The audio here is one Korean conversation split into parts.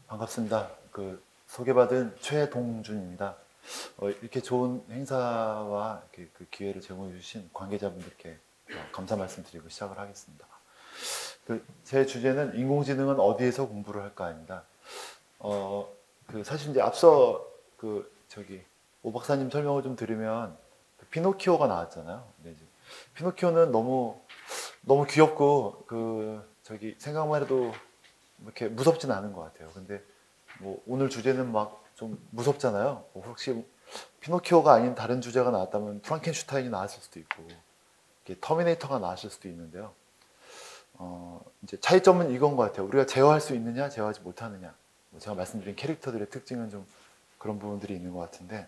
반갑습니다. 소개받은 최동준입니다. 이렇게 좋은 행사와 이렇게 그 기회를 제공해 주신 관계자분들께 감사 말씀드리고 시작을 하겠습니다. 제 주제는 인공지능은 어디에서 공부를 할까입니다. 사실 이제 앞서 오 박사님 설명을 좀 들으면 피노키오가 나왔잖아요. 근데 이제 피노키오는 너무 귀엽고 생각만 해도 이렇게 무섭진 않은 것 같아요. 근데 뭐 오늘 주제는 막 좀 무섭잖아요. 뭐 혹시 피노키오가 아닌 다른 주제가 나왔다면 프랑켄슈타인이 나왔을 수도 있고, 터미네이터가 나왔을 수도 있는데요. 이제 차이점은 이건 것 같아요. 우리가 제어할 수 있느냐, 제어하지 못하느냐. 제가 말씀드린 캐릭터들의 특징은 좀 그런 부분들이 있는 것 같은데,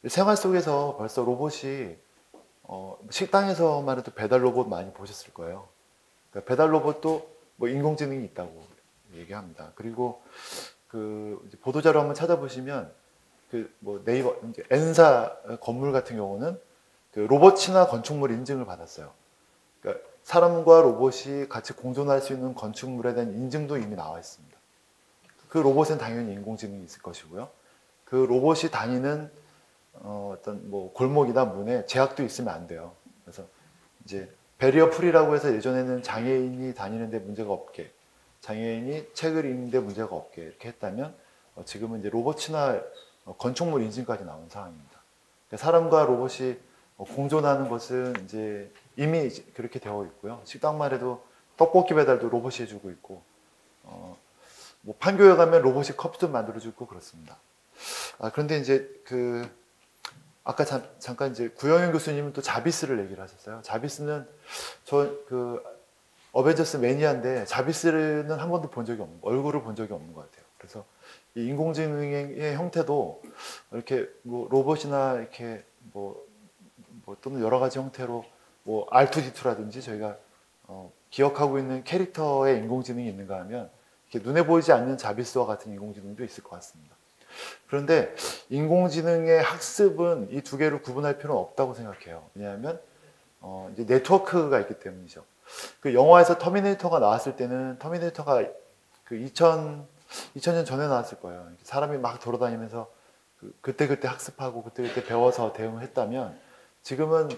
생활 속에서 벌써 로봇이 식당에서만 해도 배달 로봇 많이 보셨을 거예요. 그러니까 배달 로봇도 뭐 인공지능이 있다고 얘기합니다. 그리고 이제 보도자료 한번 찾아보시면 뭐 네이버 이제 N사 건물 같은 경우는 로봇이나 건축물 인증을 받았어요. 그러니까 사람과 로봇이 같이 공존할 수 있는 건축물에 대한 인증도 이미 나와 있습니다. 그 로봇은 당연히 인공지능이 있을 것이고요. 그 로봇이 다니는 어떤 뭐 골목이나 문에 제약도 있으면 안 돼요. 그래서 이제 베리어 프리라고 해서 예전에는 장애인이 다니는데 문제가 없게, 장애인이 책을 읽는데 문제가 없게 이렇게 했다면 지금은 이제 로봇이나 건축물 인증까지 나온 상황입니다. 그러니까 사람과 로봇이 공존하는 것은 이제 이미 그렇게 되어 있고요. 식당만 해도 떡볶이 배달도 로봇이 해주고 있고, 뭐 판교에 가면 로봇이 커피도 만들어주고 그렇습니다. 그런데 이제 아까 잠깐 이제 구영현 교수님은 또 자비스를 얘기를 하셨어요. 자비스는 어벤져스 매니아인데 자비스는 한 번도 본 적이 없는, 얼굴을 본 적이 없는 것 같아요. 그래서 이 인공지능의 형태도 이렇게 뭐 로봇이나 이렇게 뭐 또는 여러 가지 형태로 뭐 R2D2라든지 저희가 기억하고 있는 캐릭터의 인공지능이 있는가 하면 이렇게 눈에 보이지 않는 자비스와 같은 인공지능도 있을 것 같습니다. 그런데 인공지능의 학습은 이 두 개를 구분할 필요는 없다고 생각해요. 왜냐하면 이제 네트워크가 있기 때문이죠. 영화에서 터미네이터가 나왔을 때는 터미네이터가 2000년 전에 나왔을 거예요. 사람이 막 돌아다니면서 그때그때 학습하고 그때그때 배워서 대응했다면 지금은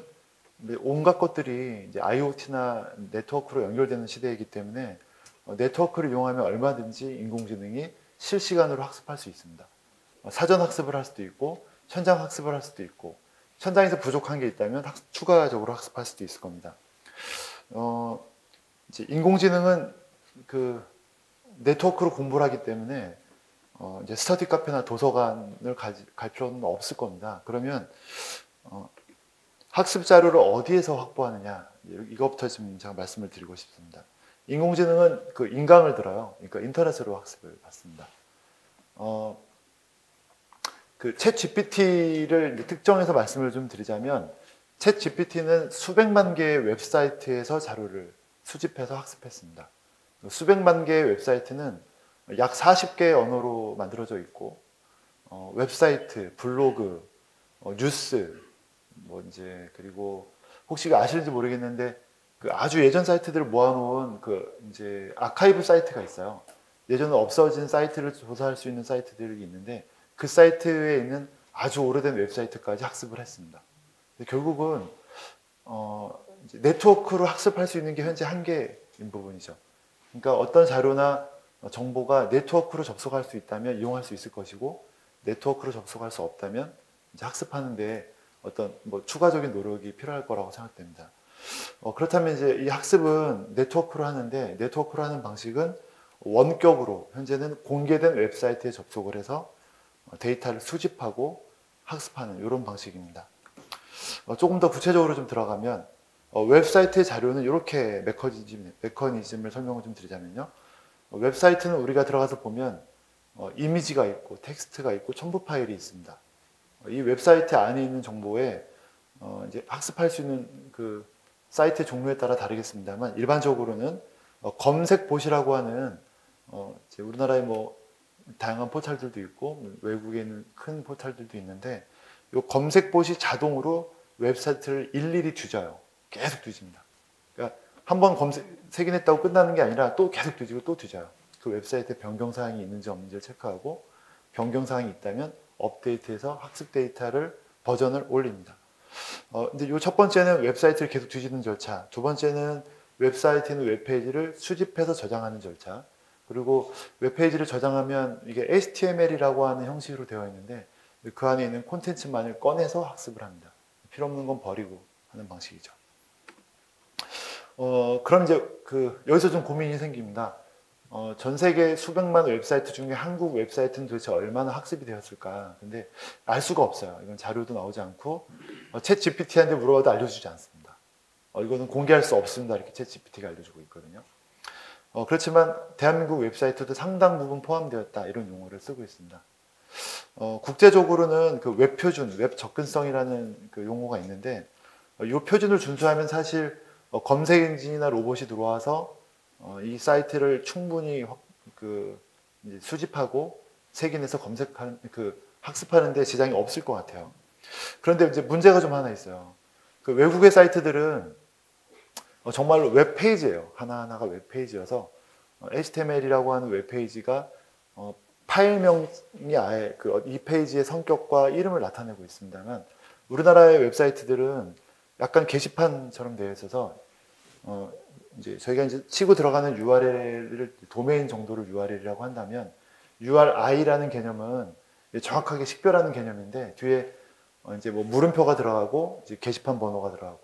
온갖 것들이 이제 IoT나 네트워크로 연결되는 시대이기 때문에 네트워크를 이용하면 얼마든지 인공지능이 실시간으로 학습할 수 있습니다. 사전 학습을 할 수도 있고 현장 학습을 할 수도 있고 현장에서 부족한 게 있다면 추가적으로 학습할 수도 있을 겁니다. 이제 인공지능은 네트워크로 공부를 하기 때문에 이제 스터디 카페나 도서관을 갈 필요는 없을 겁니다. 그러면 학습 자료를 어디에서 확보하느냐, 이것부터 지금 제가 말씀을 드리고 싶습니다. 인공지능은 인강을 들어요. 그러니까 인터넷으로 학습을 받습니다. 챗 GPT를 특정해서 말씀을 좀 드리자면 챗 GPT는 수백만 개의 웹사이트에서 자료를 수집해서 학습했습니다. 수백만 개의 웹사이트는 약 40개의 언어로 만들어져 있고 웹사이트, 블로그, 뉴스, 뭐 이제 그리고 혹시 아시는지 모르겠는데 아주 예전 사이트들을 모아놓은 이제 아카이브 사이트가 있어요. 예전에 없어진 사이트를 조사할 수 있는 사이트들이 있는데 그 사이트에 있는 아주 오래된 웹사이트까지 학습을 했습니다. 결국은 이제 네트워크로 학습할 수 있는 게 현재 한계인 부분이죠. 그러니까 어떤 자료나 정보가 네트워크로 접속할 수 있다면 이용할 수 있을 것이고 네트워크로 접속할 수 없다면 이제 학습하는데 어떤 뭐 추가적인 노력이 필요할 거라고 생각됩니다. 그렇다면 이제 이 학습은 네트워크로 하는데 네트워크로 하는 방식은 원격으로 현재는 공개된 웹사이트에 접속을 해서 데이터를 수집하고 학습하는 이런 방식입니다. 조금 더 구체적으로 좀 들어가면 웹사이트의 자료는 이렇게 메커니즘을 설명을 좀 드리자면요. 웹사이트는 우리가 들어가서 보면 이미지가 있고 텍스트가 있고 첨부 파일이 있습니다. 이 웹사이트 안에 있는 정보에 이제 학습할 수 있는 사이트 종류에 따라 다르겠습니다만 일반적으로는 검색봇이라고 하는 이제 우리나라에 뭐 다양한 포털들도 있고 외국에 있는 큰 포털들도 있는데 이 검색봇이 자동으로 웹사이트를 일일이 뒤져요. 계속 뒤집니다. 그러니까 한번 색인했다고 끝나는 게 아니라 또 계속 뒤지고 또 뒤져요. 그 웹사이트에 변경사항이 있는지 없는지를 체크하고 변경사항이 있다면 업데이트해서 학습 데이터를 버전을 올립니다. 근데 이 첫 번째는 웹사이트를 계속 뒤지는 절차, 두 번째는 웹사이트는 웹페이지를 수집해서 저장하는 절차, 그리고 웹페이지를 저장하면 이게 HTML이라고 하는 형식으로 되어 있는데 그 안에 있는 콘텐츠만을 꺼내서 학습을 합니다. 필요 없는 건 버리고 하는 방식이죠. 그럼 이제 여기서 좀 고민이 생깁니다. 전 세계 수백만 웹사이트 중에 한국 웹사이트는 도대체 얼마나 학습이 되었을까? 근데 알 수가 없어요. 이건 자료도 나오지 않고 챗 GPT한테 물어봐도 알려주지 않습니다. 이거는 공개할 수 없습니다. 이렇게 챗 GPT가 알려주고 있거든요. 그렇지만 대한민국 웹사이트도 상당 부분 포함되었다 이런 용어를 쓰고 있습니다. 국제적으로는 그 웹 표준, 웹 접근성이라는 그 용어가 있는데 이 표준을 준수하면 사실 검색 엔진이나 로봇이 들어와서 이 사이트를 충분히 이제 수집하고 색인해서 검색하는 학습하는 데 지장이 없을 것 같아요. 그런데 이제 문제가 좀 하나 있어요. 그 외국의 사이트들은 정말로 웹페이지예요. 하나하나가 웹페이지여서 HTML이라고 하는 웹페이지가 파일명이 아예 이 페이지의 성격과 이름을 나타내고 있습니다만 우리나라의 웹사이트들은 약간 게시판처럼 되어 있어서 이제 저희가 이제 치고 들어가는 URL을 도메인 정도를 URL이라고 한다면 URI라는 개념은 정확하게 식별하는 개념인데 뒤에 이제 뭐 물음표가 들어가고 이제 게시판 번호가 들어가고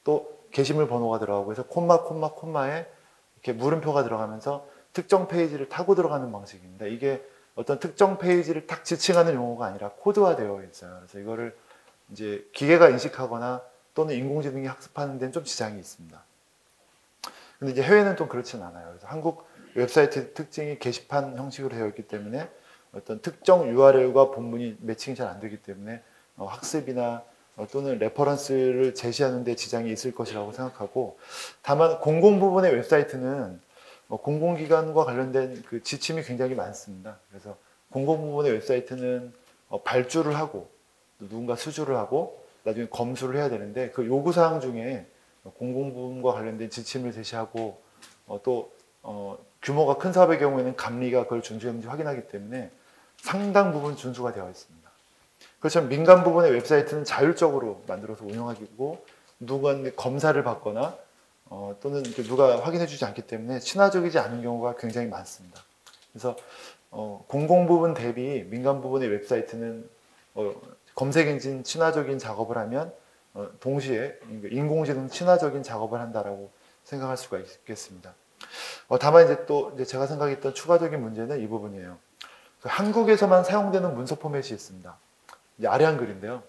또 게시물 번호가 들어가고 해서 콤마에 이렇게 물음표가 들어가면서 특정 페이지를 타고 들어가는 방식입니다. 이게 어떤 특정 페이지를 딱 지칭하는 용어가 아니라 코드화되어 있어요. 그래서 이거를 이제 기계가 인식하거나 또는 인공지능이 학습하는 데는 좀 지장이 있습니다. 근데 이제 해외는 좀 그렇진 않아요. 그래서 한국 웹사이트 특징이 게시판 형식으로 되어 있기 때문에 어떤 특정 URL과 본문이 매칭이 잘 안 되기 때문에 학습이나 또는 레퍼런스를 제시하는 데 지장이 있을 것이라고 생각하고 다만 공공 부분의 웹사이트는 공공기관과 관련된 그 지침이 굉장히 많습니다. 그래서 공공 부분의 웹사이트는 발주를 하고 누군가 수주를 하고 나중에 검수를 해야 되는데 그 요구사항 중에 공공부문과 관련된 지침을 제시하고 또 규모가 큰 사업의 경우에는 감리가 그걸 준수했는지 확인하기 때문에 상당 부분 준수가 되어 있습니다. 그렇지만 민간 부분의 웹사이트는 자율적으로 만들어서 운영하고 누가 검사를 받거나 또는 누가 확인해 주지 않기 때문에 친화적이지 않은 경우가 굉장히 많습니다. 그래서 공공 부분 대비 민간 부분의 웹사이트는 검색 엔진 친화적인 작업을 하면 동시에 인공지능 친화적인 작업을 한다라고 생각할 수가 있겠습니다. 다만 이제 또 제가 생각했던 추가적인 문제는 이 부분이에요. 한국에서만 사용되는 문서 포맷이 있습니다. 아래 한글인데요.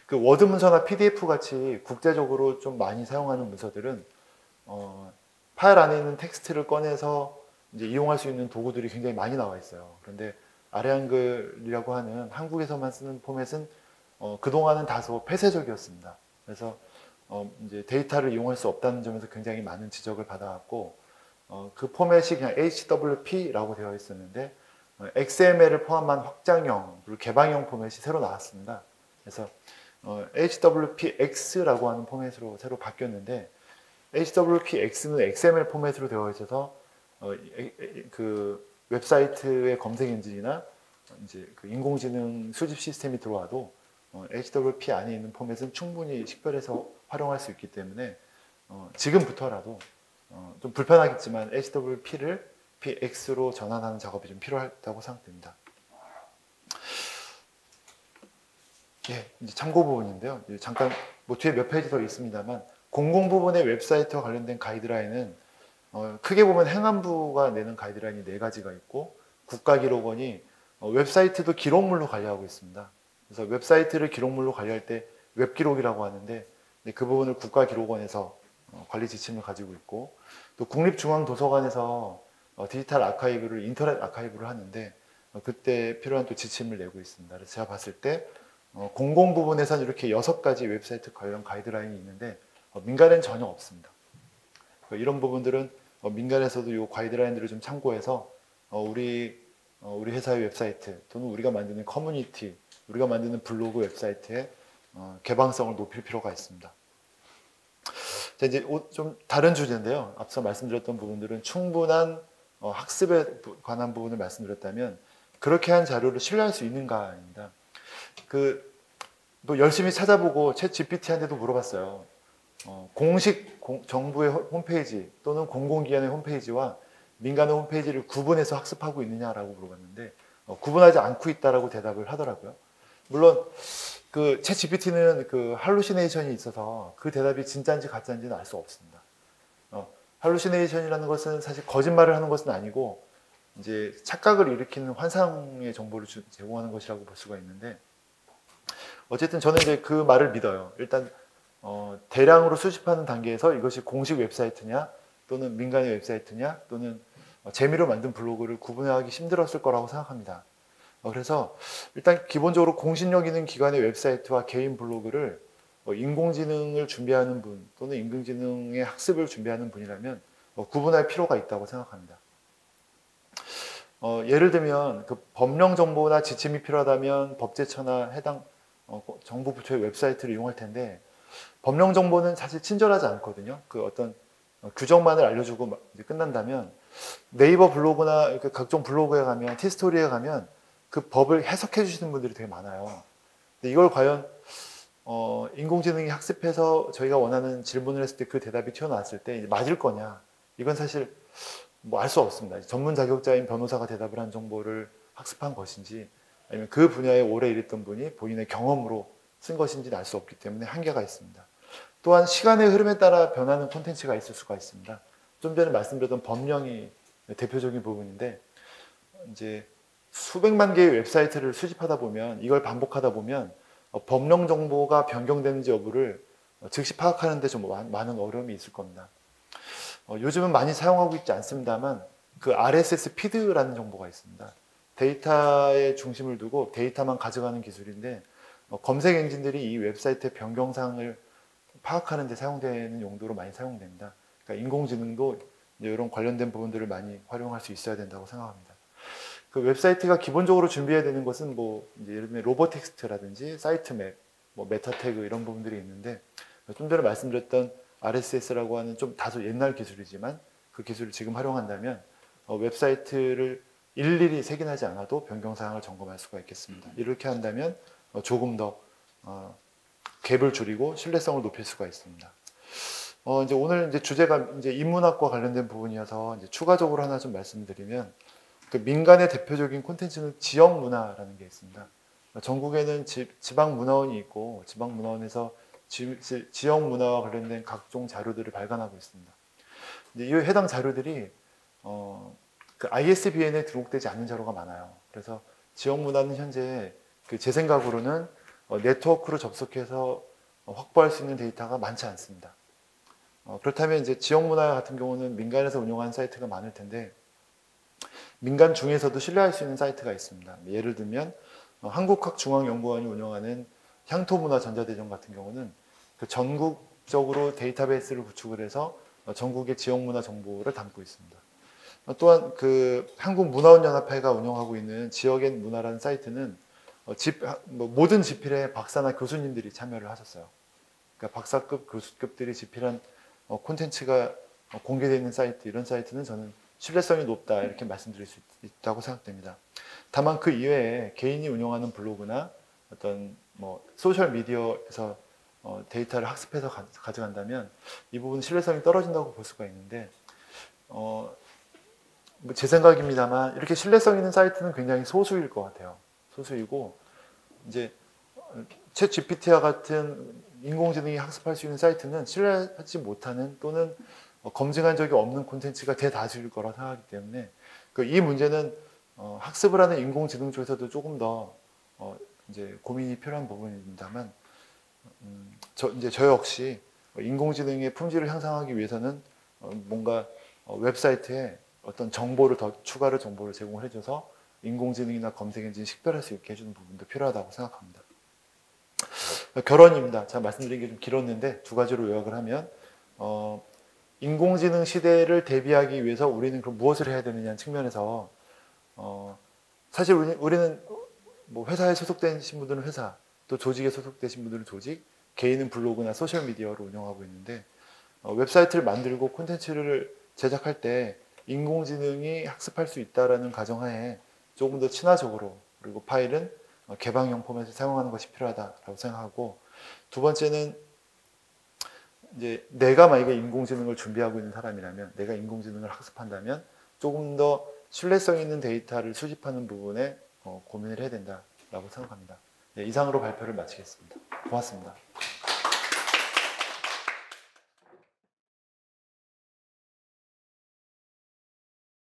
그 워드 문서나 PDF 같이 국제적으로 좀 많이 사용하는 문서들은 파일 안에 있는 텍스트를 꺼내서 이제 이용할 수 있는 도구들이 굉장히 많이 나와 있어요. 그런데 아래 한글이라고 하는 한국에서만 쓰는 포맷은 그동안은 다소 폐쇄적이었습니다. 그래서 이제 데이터를 이용할 수 없다는 점에서 굉장히 많은 지적을 받아왔고 그 포맷이 그냥 HWP라고 되어 있었는데 XML을 포함한 확장형 그리고 개방형 포맷이 새로 나왔습니다. 그래서 HWPX라고 하는 포맷으로 새로 바뀌었는데 HWPX는 XML 포맷으로 되어 있어서 그 웹사이트의 검색 엔진이나 이제 그 인공지능 수집 시스템이 들어와도 HWP 안에 있는 포맷은 충분히 식별해서 활용할 수 있기 때문에 지금부터라도 좀 불편하겠지만 HWP를 PX로 전환하는 작업이 좀 필요하다고 생각됩니다. 예, 이제 참고 부분인데요. 잠깐 뭐 뒤에 몇 페이지 더 있습니다만 공공 부분의 웹사이트와 관련된 가이드라인은 크게 보면 행안부가 내는 가이드라인이 4가지가 있고 국가기록원이 웹사이트도 기록물로 관리하고 있습니다. 그래서 웹사이트를 기록물로 관리할 때 웹기록이라고 하는데 그 부분을 국가기록원에서 관리 지침을 가지고 있고 또 국립중앙도서관에서 디지털 아카이브를 인터넷 아카이브를 하는데 그때 필요한 또 지침을 내고 있습니다. 그래서 제가 봤을 때 공공 부분에서는 이렇게 6가지 웹사이트 관련 가이드라인이 있는데 민간에는 전혀 없습니다. 이런 부분들은 민간에서도 이 가이드라인들을 좀 참고해서 우리 회사의 웹사이트 또는 우리가 만드는 커뮤니티, 우리가 만드는 블로그 웹사이트의 개방성을 높일 필요가 있습니다. 자, 이제 좀 다른 주제인데요. 앞서 말씀드렸던 부분들은 충분한 학습에 관한 부분을 말씀드렸다면 그렇게 한 자료를 신뢰할 수 있는가입니다. 뭐 열심히 찾아보고 챗 GPT한테도 물어봤어요. 공식 정부의 홈페이지 또는 공공기관의 홈페이지와 민간의 홈페이지를 구분해서 학습하고 있느냐라고 물어봤는데 구분하지 않고 있다라고 대답을 하더라고요. 물론 그 챗 GPT는 그 할루시네이션이 있어서 그 대답이 진짜인지 가짜인지는 알 수 없습니다. 할루시네이션이라는 것은 사실 거짓말을 하는 것은 아니고 이제 착각을 일으키는 환상의 정보를 제공하는 것이라고 볼 수가 있는데 어쨌든 저는 이제 그 말을 믿어요. 일단 대량으로 수집하는 단계에서 이것이 공식 웹사이트냐 또는 민간의 웹사이트냐 또는 재미로 만든 블로그를 구분하기 힘들었을 거라고 생각합니다. 그래서 일단 기본적으로 공신력 있는 기관의 웹사이트와 개인 블로그를 인공지능을 준비하는 분 또는 인공지능의 학습을 준비하는 분이라면 구분할 필요가 있다고 생각합니다. 예를 들면 그 법령 정보나 지침이 필요하다면 법제처나 해당 정부 부처의 웹사이트를 이용할 텐데 법령 정보는 사실 친절하지 않거든요. 그 어떤 규정만을 알려주고 이제 끝난다면 네이버 블로그나 각종 블로그에 가면 티스토리에 가면 그 법을 해석해 주시는 분들이 되게 많아요. 근데 이걸 과연 인공지능이 학습해서 저희가 원하는 질문을 했을 때 그 대답이 튀어나왔을 때 맞을 거냐? 이건 사실 뭐 알 수 없습니다. 전문 자격자인 변호사가 대답을 한 정보를 학습한 것인지 아니면 그 분야에 오래 일했던 분이 본인의 경험으로 쓴 것인지는 알 수 없기 때문에 한계가 있습니다. 또한 시간의 흐름에 따라 변하는 콘텐츠가 있을 수가 있습니다. 좀 전에 말씀드렸던 법령이 대표적인 부분인데 이제 수백만 개의 웹사이트를 수집하다 보면 이걸 반복하다 보면 법령 정보가 변경되는지 여부를 즉시 파악하는 데 좀 많은 어려움이 있을 겁니다. 요즘은 많이 사용하고 있지 않습니다만 그 RSS 피드라는 정보가 있습니다. 데이터에 중심을 두고 데이터만 가져가는 기술인데 검색 엔진들이 이 웹사이트의 변경사항을 파악하는 데 사용되는 용도로 많이 사용됩니다. 그러니까 인공지능도 이런 관련된 부분들을 많이 활용할 수 있어야 된다고 생각합니다. 그 웹사이트가 기본적으로 준비해야 되는 것은 뭐 이제 예를 들면 로버텍스트라든지 사이트맵, 뭐 메타 태그 이런 부분들이 있는데 좀 전에 말씀드렸던 RSS라고 하는 좀 다소 옛날 기술이지만 그 기술을 지금 활용한다면 웹사이트를 일일이 색인하지 않아도 변경 사항을 점검할 수가 있겠습니다. 이렇게 한다면 조금 더 갭을 줄이고 신뢰성을 높일 수가 있습니다. 이제 오늘 이제 주제가 이제 인문학과 관련된 부분이어서 이제 추가적으로 하나 좀 말씀드리면 그 민간의 대표적인 콘텐츠는 지역 문화라는 게 있습니다. 전국에는 지방 문화원이 있고 지방 문화원에서 지역 문화와 관련된 각종 자료들을 발간하고 있습니다. 근데 이 해당 자료들이 그 ISBN에 등록되지 않는 자료가 많아요. 그래서 지역 문화는 현재 제 생각으로는 네트워크로 접속해서 확보할 수 있는 데이터가 많지 않습니다. 그렇다면 이제 지역 문화 같은 경우는 민간에서 운영하는 사이트가 많을 텐데 민간 중에서도 신뢰할 수 있는 사이트가 있습니다. 예를 들면 한국학중앙연구원이 운영하는 향토문화 전자대전 같은 경우는 그 전국적으로 데이터베이스를 구축을 해서 전국의 지역문화 정보를 담고 있습니다. 또한 그 한국문화원연합회가 운영하고 있는 지역의 문화라는 사이트는 모든 집필에 박사나 교수님들이 참여를 하셨어요. 그러니까 박사급, 교수급들이 집필한 콘텐츠가 공개되어 있는 사이트, 이런 사이트는 저는 신뢰성이 높다 이렇게 말씀드릴 수 있다고 생각됩니다. 다만 그 이외에 개인이 운영하는 블로그나 어떤 뭐 소셜 미디어에서 데이터를 학습해서 가져간다면 이 부분 신뢰성이 떨어진다고 볼 수가 있는데 뭐 제 생각입니다만 이렇게 신뢰성 있는 사이트는 굉장히 소수일 것 같아요. 소수이고 이제 챗 GPT와 같은 인공지능이 학습할 수 있는 사이트는 신뢰하지 못하는 또는 검증한 적이 없는 콘텐츠가 대다수일 거라 생각하기 때문에 이 문제는 학습을 하는 인공지능 쪽에서도 조금 더 이제 고민이 필요한 부분입니다만 저 역시 인공지능의 품질을 향상하기 위해서는 뭔가 웹사이트에 어떤 정보를 더 추가로 정보를 제공을 해줘서 인공지능이나 검색 엔진이 식별할 수 있게 해주는 부분도 필요하다고 생각합니다. 결론입니다. 제가 말씀드린 게 좀 길었는데 두 가지로 요약을 하면 인공지능 시대를 대비하기 위해서 우리는 그럼 무엇을 해야 되느냐는 측면에서 사실 우리는 뭐 회사에 소속되신 분들은 회사, 또 조직에 소속되신 분들은 조직, 개인은 블로그나 소셜 미디어를 운영하고 있는데 웹사이트를 만들고 콘텐츠를 제작할 때 인공지능이 학습할 수 있다라는 가정하에 조금 더 친화적으로, 그리고 파일은 개방형 포맷을 사용하는 것이 필요하다라고 생각하고, 두 번째는 이제 내가 만약에 인공지능을 준비하고 있는 사람이라면, 내가 인공지능을 학습한다면 조금 더 신뢰성 있는 데이터를 수집하는 부분에 고민을 해야 된다라고 생각합니다. 네, 이상으로 발표를 마치겠습니다. 고맙습니다.